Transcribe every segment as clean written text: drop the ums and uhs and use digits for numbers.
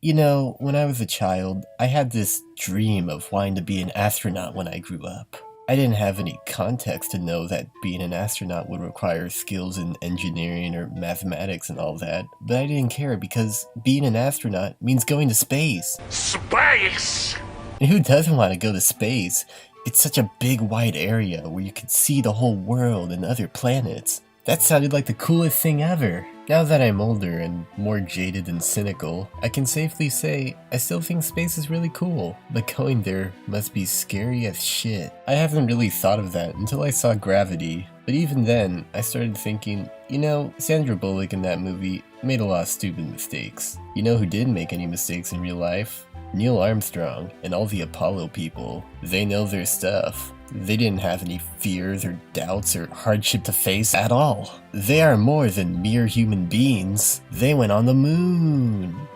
You know, when I was a child, I had this dream of wanting to be an astronaut when I grew up. I didn't have any context to know that being an astronaut would require skills in engineering or mathematics and all that, but I didn't care because being an astronaut means going to space. Space! And who doesn't want to go to space? It's such a big wide area where you can see the whole world and other planets. That sounded like the coolest thing ever. Now that I'm older and more jaded and cynical, I can safely say I still think space is really cool, but going there must be scary as shit. I haven't really thought of that until I saw Gravity, but even then, I started thinking, you know, Sandra Bullock in that movie made a lot of stupid mistakes. You know who didn't make any mistakes in real life? Neil Armstrong and all the Apollo people. They know their stuff. They didn't have any fears or doubts or hardship to face at all. They are more than mere human beings. They went on the moon.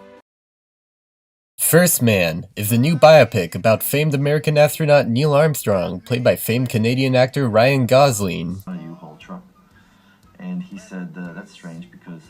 First Man is the new biopic about famed American astronaut Neil Armstrong, played by famed Canadian actor Ryan Gosling. A U-Haul truck, and he said that's strange because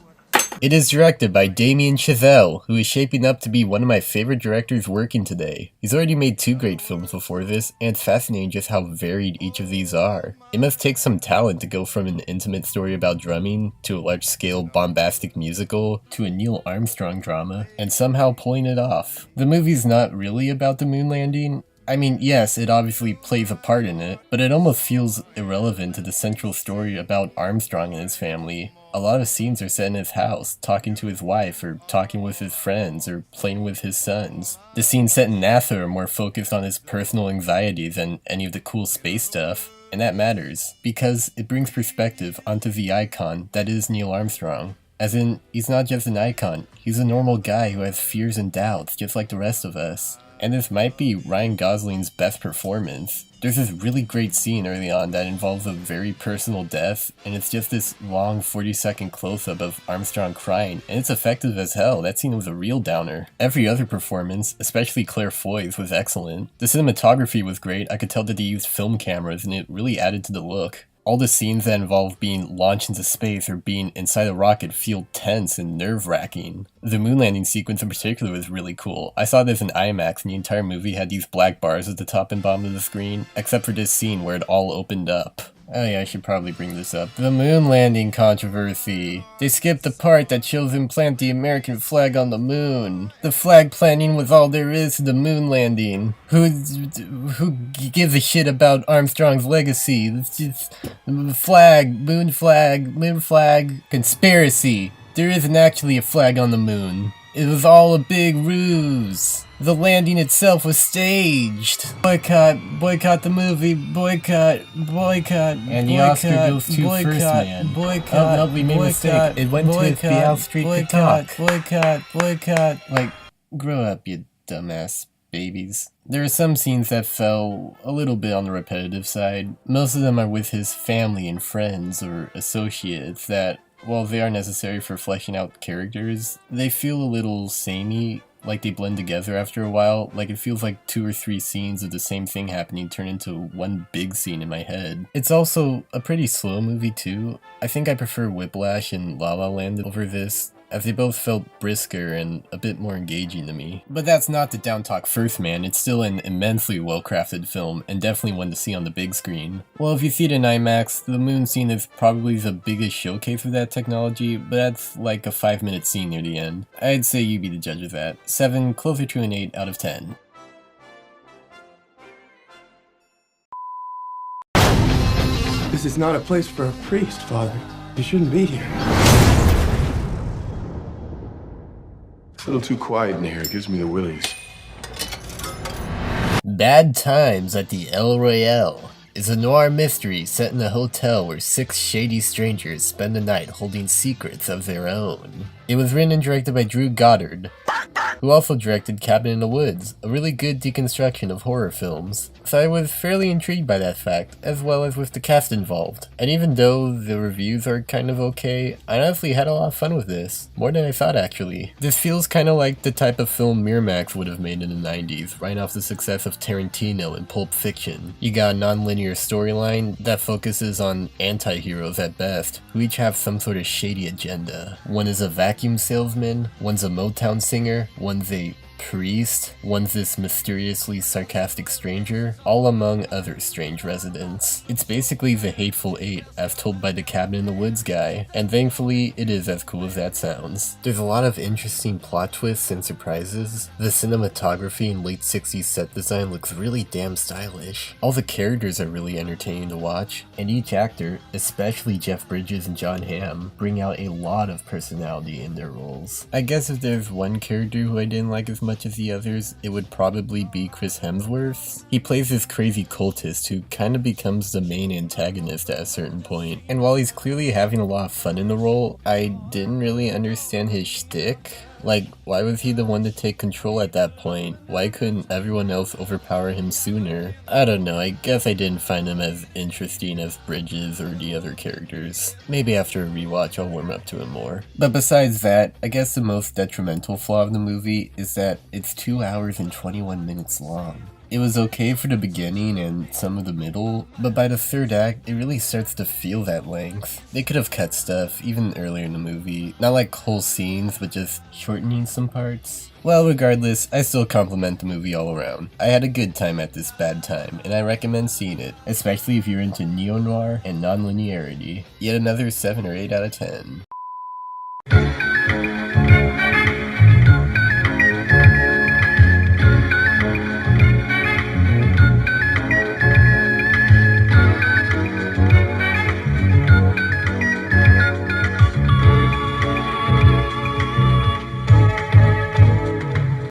It is directed by Damien Chazelle, who is shaping up to be one of my favorite directors working today. He's already made 2 great films before this, and it's fascinating just how varied each of these are. It must take some talent to go from an intimate story about drumming, to a large-scale bombastic musical, to a Neil Armstrong drama, and somehow pulling it off. The movie's not really about the moon landing. I mean, yes, it obviously plays a part in it, but it almost feels irrelevant to the central story about Armstrong and his family. A lot of scenes are set in his house, talking to his wife, or talking with his friends, or playing with his sons. The scenes set in NASA are more focused on his personal anxiety than any of the cool space stuff, and that matters, because it brings perspective onto the icon that is Neil Armstrong. As in, he's not just an icon, he's a normal guy who has fears and doubts, just like the rest of us. And this might be Ryan Gosling's best performance. There's this really great scene early on that involves a very personal death, and it's just this long 40-second close-up of Armstrong crying, and it's effective as hell. That scene was a real downer. Every other performance, especially Claire Foy's, was excellent. The cinematography was great. I could tell that they used film cameras, and it really added to the look. All the scenes that involve being launched into space or being inside a rocket feel tense and nerve-wracking. The moon landing sequence in particular was really cool. I saw this in IMAX and the entire movie had these black bars at the top and bottom of the screen, except for this scene where it all opened up. Oh yeah, I should probably bring this up. The moon landing controversy. They skipped the part that shows him plant the American flag on the moon. The flag planting was all there is to the moon landing. Who gives a shit about Armstrong's legacy? It's just moon flag, conspiracy. There isn't actually a flag on the moon. It was all a big ruse. The landing itself was staged. Boycott the movie, boycott. And the Oscar goes to First Man. Oh no, we made a mistake. It went to his Beale Street to talk. Boycott. Like, grow up, you dumbass babies. There are some scenes that fell a little bit on the repetitive side. Most of them are with his family and friends or associates that, while they are necessary for fleshing out characters, they feel a little samey, like they blend together after a while. Like it feels like 2 or 3 scenes of the same thing happening turn into one big scene in my head. It's also a pretty slow movie too. I think I prefer Whiplash and La La Land over this, as they both felt brisker and a bit more engaging to me. But that's not to downtalk First Man. It's still an immensely well-crafted film, and definitely one to see on the big screen. Well, if you see it in IMAX, the moon scene is probably the biggest showcase of that technology, but that's like a 5-minute scene near the end. I'd say you be the judge of that. 7, closer to an 8 out of 10. This is not a place for a priest, Father. You shouldn't be here. It's a little too quiet in here. It gives me the willies. Bad Times at the El Royale is a noir mystery set in a hotel where 6 shady strangers spend the night holding secrets of their own. It was written and directed by Drew Goddard, who also directed Cabin in the Woods, a really good deconstruction of horror films. So I was fairly intrigued by that fact, as well as with the cast involved. And even though the reviews are kind of okay, I honestly had a lot of fun with this. More than I thought, actually. This feels kind of like the type of film Miramax would have made in the 90s, right off the success of Tarantino and Pulp Fiction. You got a non-linear storyline that focuses on anti-heroes at best, who each have some sort of shady agenda. One is a vacuum salesman, one's a Motown singer, one's one's a priest, one's this mysteriously sarcastic stranger, all among other strange residents. It's basically the Hateful Eight, as told by the Cabin in the Woods guy, and thankfully it is as cool as that sounds. There's a lot of interesting plot twists and surprises. The cinematography and late 60s set design looks really damn stylish. All the characters are really entertaining to watch, and each actor, especially Jeff Bridges and John Hamm, bring out a lot of personality in their roles. I guess if there's one character who I didn't like as much as the others, it would probably be Chris Hemsworth. He plays this crazy cultist who kind of becomes the main antagonist at a certain point, and while he's clearly having a lot of fun in the role, I didn't really understand his shtick. Like, why was he the one to take control at that point? Why couldn't everyone else overpower him sooner? I don't know, I guess I didn't find him as interesting as Bridges or the other characters. Maybe after a rewatch I'll warm up to him more. But besides that, I guess the most detrimental flaw of the movie is that it's 2 hours and 21 minutes long. It was okay for the beginning and some of the middle, but by the third act, it really starts to feel that length. They could have cut stuff, even earlier in the movie, not like whole scenes, but just shortening some parts. Well, regardless, I still compliment the movie all around. I had a good time at this bad time, and I recommend seeing it, especially if you're into neo-noir and non-linearity. Yet another 7 or 8 out of 10.